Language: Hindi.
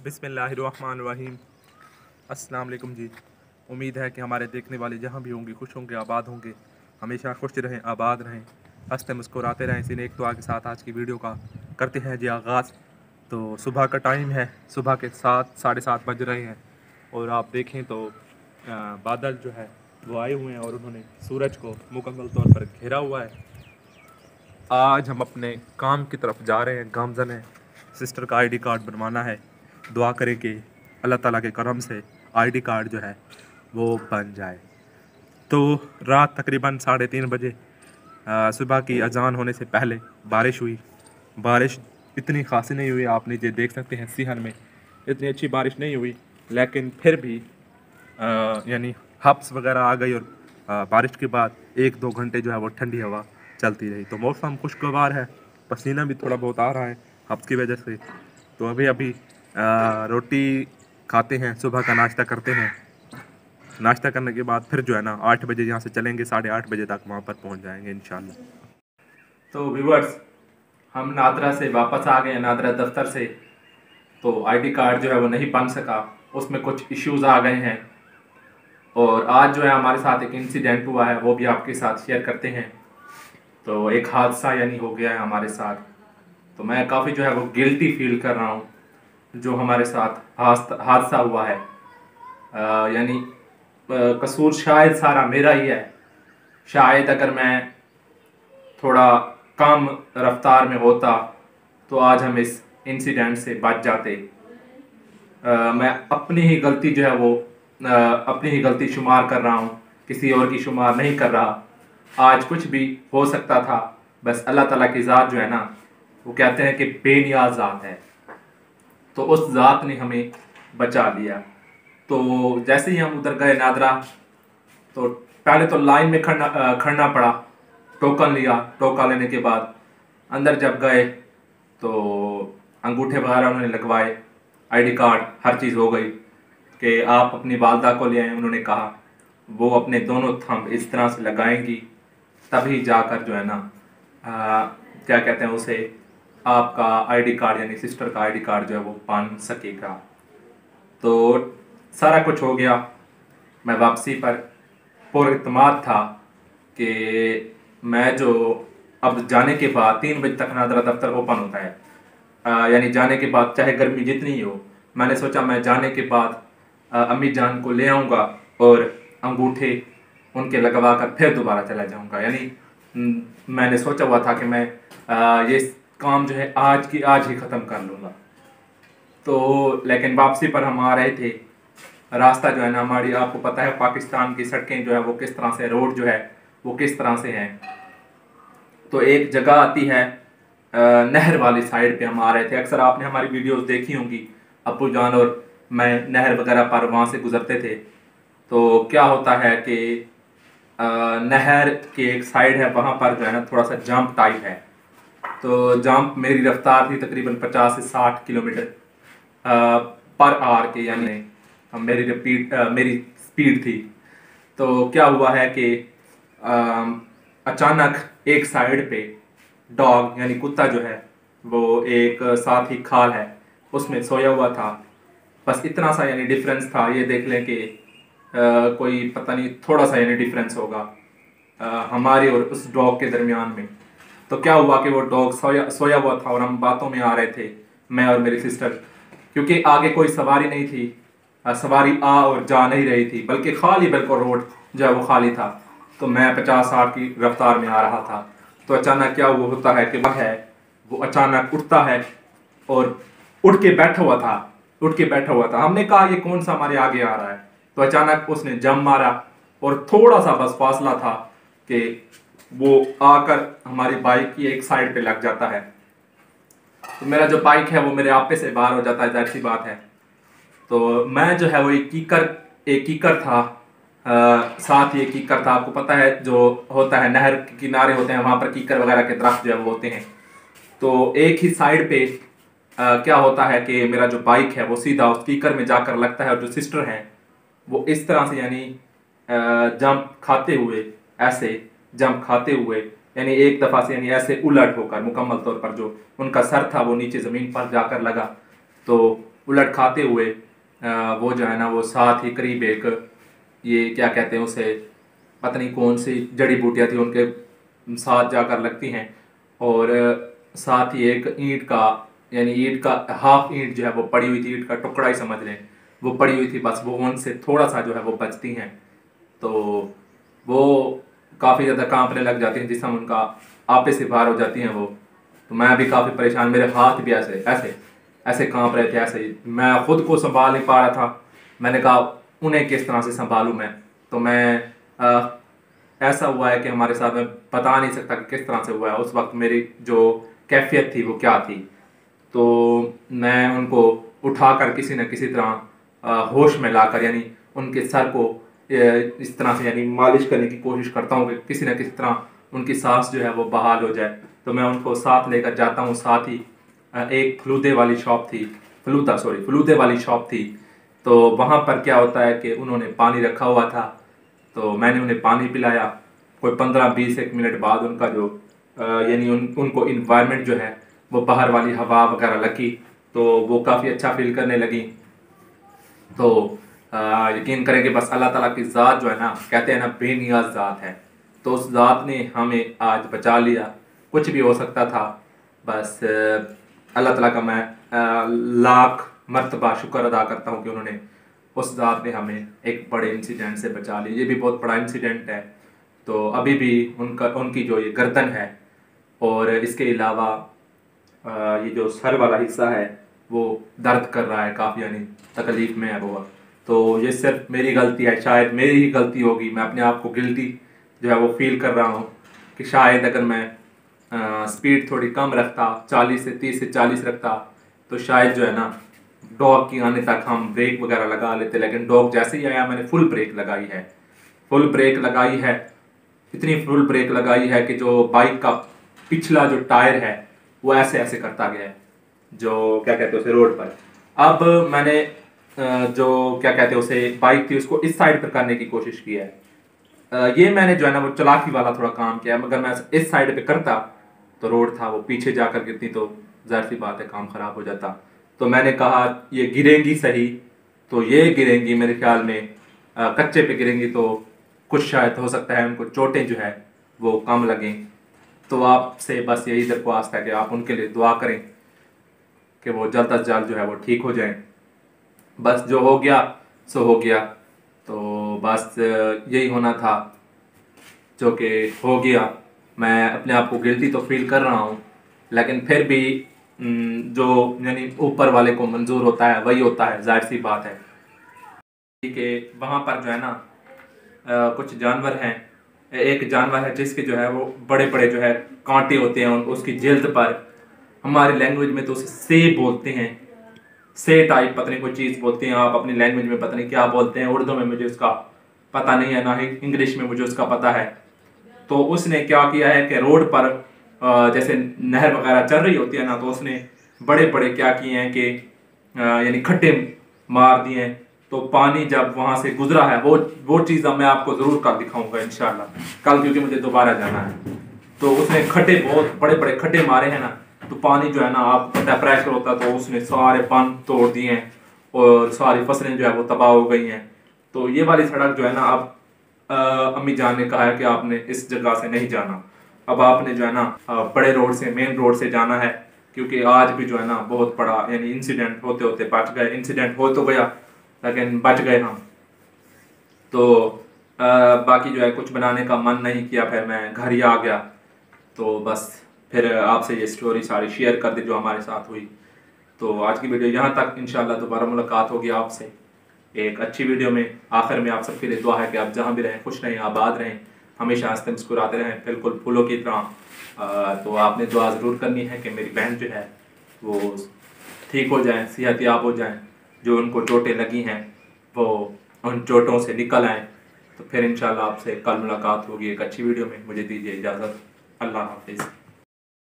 बिस्मिल्लाहिर्रहमानिर्रहीम। अस्सलाम वालेकुम जी। उम्मीद है कि हमारे देखने वाले जहाँ भी होंगे खुश होंगे, आबाद होंगे, हमेशा खुश रहें, आबाद रहें, हंसते मुस्कुराते रहें। इसी नेक दुआ के साथ आज की वीडियो का करते हैं जी आगाज़। तो सुबह का टाइम है, सुबह के 7 साढ़े 7 बज रहे हैं और आप देखें तो बादल जो है वो आए हुए हैं और उन्होंने सूरज को मुकम्मल तौर पर घेरा हुआ है। आज हम अपने काम की तरफ जा रहे हैं, गामजन है, सिस्टर का आईडी कार्ड बनवाना है। दुआ करें कि अल्लाह ताला के करम से आईडी कार्ड जो है वो बन जाए। तो रात तकरीबन 3:30 बजे सुबह की अजान होने से पहले बारिश हुई। बारिश इतनी खासी नहीं हुई, आप नीचे देख सकते हैं सीहन में इतनी अच्छी बारिश नहीं हुई, लेकिन फिर भी यानी हब्स वगैरह आ गई और बारिश के बाद 1-2 घंटे जो है वो ठंडी हवा चलती रही। तो मौसम खुशगवार है, पसीना भी थोड़ा बहुत आ रहा है हब्स की वजह से। तो अभी अभी रोटी खाते हैं, सुबह का नाश्ता करते हैं। नाश्ता करने के बाद फिर जो है ना 8 बजे यहाँ से चलेंगे, 8:30 बजे तक वहाँ पर पहुँच जाएंगे इंशाल्लाह। तो व्यूअर्स, हम नादरा से वापस आ गए हैं, नादरा दफ्तर से। तो आईडी कार्ड जो है वो नहीं बन सका, उसमें कुछ इश्यूज आ गए हैं और आज जो है हमारे साथ एक इंसिडेंट हुआ है, वो भी आपके साथ शेयर करते हैं। तो एक हादसा यानी हो गया है हमारे साथ। तो मैं काफ़ी जो है वो गिल्टी फील कर रहा हूँ जो हमारे साथ हादसा हुआ है। यानी कसूर शायद सारा मेरा ही है। शायद अगर मैं थोड़ा कम रफ्तार में होता तो आज हम इस इंसिडेंट से बच जाते। मैं अपनी ही गलती जो है वो अपनी ही गलती शुमार कर रहा हूँ, किसी और की शुमार नहीं कर रहा। आज कुछ भी हो सकता था, बस अल्लाह ताला की ज़ात जो है ना, वो कहते हैं कि बेनियाज ज़ात है, तो उस ज़ात ने हमें बचा लिया। तो जैसे ही हम उधर गए नादरा, तो पहले तो लाइन में खड़ना पड़ा, टोकन लिया। टोकन लेने के बाद अंदर जब गए तो अंगूठे वगैरह उन्होंने लगवाए, आईडी कार्ड हर चीज़ हो गई कि आप अपनी वालदा को ले आए। उन्होंने कहा वो अपने दोनों थंब इस तरह से लगाएंगी, तभी जाकर जो है ना क्या कहते हैं उसे, आपका आईडी कार्ड यानी सिस्टर का आईडी कार्ड जो है वो बन सकेगा। तो सारा कुछ हो गया। मैं वापसी पर पूरा इत्मीनान था कि मैं जो अब जाने के बाद 3 बजे तक नादरा दफ्तर ओपन होता है, यानी जाने के बाद चाहे गर्मी जितनी ही हो, मैंने सोचा मैं जाने के बाद अम्मी जान को ले आऊँगा और अंगूठे उनके लगवा कर फिर दोबारा चला जाऊँगा। यानी मैंने सोचा हुआ था कि मैं ये काम जो है आज की आज ही ख़त्म कर लूँगा। तो लेकिन वापसी पर हम आ रहे थे, रास्ता जो है ना, हमारी आपको पता है पाकिस्तान की सड़कें जो है वो किस तरह से, रोड जो है वो किस तरह से हैं। तो एक जगह आती है नहर वाली साइड पे हम आ रहे थे। अक्सर आपने हमारी वीडियोस देखी होंगी, अब्बू जान और मैं नहर वगैरह पर वहाँ से गुजरते थे। तो क्या होता है कि नहर के एक साइड है, वहाँ पर जो है ना थोड़ा सा जंप टाइप है। तो जंप मेरी रफ्तार थी तकरीबन 50 से 60 किलोमीटर पर आवर के, यानी मेरी स्पीड थी। तो क्या हुआ है कि अचानक एक साइड पे डॉग यानी कुत्ता जो है वो एक साथ ही खाल है उसमें सोया हुआ था। बस इतना सा यानी डिफरेंस था, ये देख लें कि कोई पता नहीं थोड़ा सा यानी डिफरेंस होगा हमारे और उस डॉग के दरमियान में। तो क्या हुआ कि वो डॉग सोया हुआ था और हम बातों में आ रहे थे, मैं और मेरी सिस्टर, क्योंकि आगे कोई सवारी नहीं थी, सवारी आ और जा नहीं रही थी, बल्कि खाली बिल्कुल रोड जो है वो खाली था। तो मैं 50-60 की रफ्तार में आ रहा था। तो अचानक क्या वो होता है कि वह है वो अचानक उठता है और उठ के बैठा हुआ था। हमने कहा ये कौन सा हमारे आगे आ रहा है। तो अचानक उसने जंप मारा और थोड़ा सा बस फासला था कि वो आकर हमारी बाइक की एक साइड पे लग जाता है। तो मेरा जो बाइक है वो मेरे आपे से बाहर हो जाता है, जाहिर सी बात है। तो मैं जो है वो एक कीकर था, साथ ही एक कीकर था। आपको पता है जो होता है नहर के किनारे होते हैं, वहाँ पर कीकर वगैरह के दरख्त जो है वो होते हैं। तो एक ही साइड पे क्या होता है कि मेरा जो बाइक है वो सीधा उस कीकर में जाकर लगता है और जो सिस्टर हैं वो इस तरह से यानी जंप खाते हुए यानी एक दफ़ा से यानी ऐसे उलट होकर मुकम्मल तौर पर जो उनका सर था वो नीचे ज़मीन पर जाकर लगा। तो उलट खाते हुए वो जो है ना वो साथ ही करीब एक ये क्या कहते हैं उसे, पता नहीं कौन सी जड़ी बूटियाँ थी उनके साथ जाकर लगती हैं। और साथ ही एक ईंट का, यानी ईंट का हाफ ईंट जो है वो पड़ी हुई थी, ईंट का टुकड़ा ही समझ लें, वो पड़ी हुई थी, बस वो उनसे थोड़ा सा जो है वो बचती हैं। तो वो काफ़ी ज़्यादा कांपने लग जाती हैं, जिसम उनका आपे से बाहर हो जाती हैं वो। तो मैं भी काफ़ी परेशान, मेरे हाथ भी ऐसे ऐसे ऐसे कांप रहे थे, ऐसे मैं खुद को संभाल नहीं पा रहा था। मैंने कहा उन्हें किस तरह से संभालूं मैं। तो मैं ऐसा हुआ है कि हमारे साथ में बता नहीं सकता कि किस तरह से हुआ है, उस वक्त मेरी जो कैफियत थी वो क्या थी। तो मैं उनको उठाकर किसी न किसी तरह होश में लाकर, यानी उनके सर को इस तरह से यानी मालिश करने की कोशिश करता हूँ कि किसी न किसी तरह उनकी सांस जो है वो बहाल हो जाए। तो मैं उनको साथ लेकर जाता हूँ। साथ ही एक फलूदे वाली शॉप थी, फलूदे वाली शॉप थी। तो वहाँ पर क्या होता है कि उन्होंने पानी रखा हुआ था, तो मैंने उन्हें पानी पिलाया। कोई 15-20 एक मिनट बाद उनका जो यानी उनको इन्वायरमेंट जो है वो बाहर वाली हवा वगैरह लगी, तो वो काफ़ी अच्छा फील करने लगी। तो यकीन करें कि बस अल्लाह ताला की ज़ात जो है ना, कहते हैं ना बेनियाज ज़ात है, तो उस ज़ात ने हमें आज बचा लिया। कुछ भी हो सकता था, बस अल्लाह ताला का मैं लाख मर्तबा शुक्र अदा करता हूँ कि उन्होंने, उस ज़ात ने हमें एक बड़े इंसिडेंट से बचा लिया। ये भी बहुत बड़ा इंसिडेंट है। तो अभी भी उनकी जो ये गर्दन है और इसके अलावा ये जो सर वाला हिस्सा है वो दर्द कर रहा है काफ़ी, यानी तकलीफ़ में है वो। तो ये सिर्फ मेरी गलती है, शायद मेरी ही गलती होगी। मैं अपने आप को गिल्टी जो है वो फील कर रहा हूँ कि शायद अगर मैं स्पीड थोड़ी कम रखता, 30 से 40 रखता, तो शायद जो है ना डॉग की आने तक हम ब्रेक वगैरह लगा लेते। लेकिन डॉग जैसे ही आया मैंने फुल ब्रेक लगाई है, फुल ब्रेक लगाई है, इतनी फुल ब्रेक लगाई है कि जो बाइक का पिछला जो टायर है वो ऐसे ऐसे करता गया है, जो क्या कहते हैं उसे, रोड पर। अब मैंने जो क्या कहते हैं उसे बाइक थी उसको इस साइड पर करने की कोशिश की है। ये मैंने जो है ना वो चालाकी वाला थोड़ा काम किया है, मगर मैं इस साइड पे करता तो रोड था वो पीछे जाकर गिरती, तो जाहिर सी बात है काम खराब हो जाता। तो मैंने कहा ये गिरेंगी सही, तो ये गिरेंगी मेरे ख्याल में कच्चे पे गिरेंगी तो कुछ शायद हो सकता है उनको चोटें जो है वो कम लगें। तो आपसे बस यही दरख्वास्त है कि आप उनके लिए दुआ करें कि वो जल्द अज जल्द जो है वो ठीक हो जाएं। बस जो हो गया सो हो गया, तो बस यही होना था जो कि हो गया। मैं अपने आप को गिल्टी तो फील कर रहा हूँ, लेकिन फिर भी जो यानी ऊपर वाले को मंजूर होता है वही होता है, जाहिर सी बात है। ठीक है, वहाँ पर जो है ना कुछ जानवर हैं। एक जानवर है जिसके जो है वो बड़े बड़े जो है कांटे होते हैं उसकी जिल्द पर। हमारी लैंग्वेज में तो उसे से बोलते हैं, से टाइप पता नहीं कोई चीज़ बोलते हैं, आप अपनी लैंग्वेज में पता नहीं क्या बोलते हैं। उर्दू में मुझे उसका पता नहीं है, ना ही इंग्लिश में मुझे उसका पता है। तो उसने क्या किया है कि रोड पर जैसे नहर वगैरह चल रही होती है ना, तो उसने बड़े बड़े क्या किए हैं कि यानी खड्डे मार दिए हैं। तो पानी जब वहां से गुजरा है वो चीज़ मैं आपको ज़रूर कल दिखाऊंगा इंशाल्लाह कल, क्योंकि मुझे दोबारा जाना है। तो उसने खड्डे, बहुत बड़े बड़े खड्डे मारे हैं ना, तो पानी जो है ना आपको पता है प्रेशर होता है, तो उसने सारे बांध तोड़ दिए हैं और सारी फसलें जो है वो तबाह हो गई हैं। तो ये वाली सड़क जो है ना, अब अम्मी जान ने कहा है कि आपने इस जगह से नहीं जाना, अब आपने जो है ना बड़े रोड से, मेन रोड से जाना है। क्योंकि आज भी जो है ना बहुत बड़ा यानी इंसिडेंट होते होते बच गए, इंसिडेंट हो तो गया लेकिन बच गए हम। तो बाकी जो है कुछ बनाने का मन नहीं किया, फिर मैं घर ही आ गया। तो बस फिर आपसे ये स्टोरी सारी शेयर कर दी जो हमारे साथ हुई। तो आज की वीडियो यहाँ तक, इंशाल्लाह दोबारा मुलाकात होगी आपसे एक अच्छी वीडियो में। आखिर में आप सबके लिए दुआ है कि आप जहाँ भी रहें खुश रहें, आबाद रहें, हमेशा हंसते मुस्कुराते रहें, बिल्कुल फूलों की तरह। तो आपने दुआ ज़रूर करनी है कि मेरी बहन जो है वो ठीक हो जाए, सेहतयाब हो जाएं, जो उनको चोटें लगी हैं वो उन चोटों से निकल आएँ। तो फिर इंशाल्लाह आपसे कल मुलाकात होगी एक अच्छी वीडियो में। मुझे दीजिए इजाज़त, अल्लाह हाफिज़।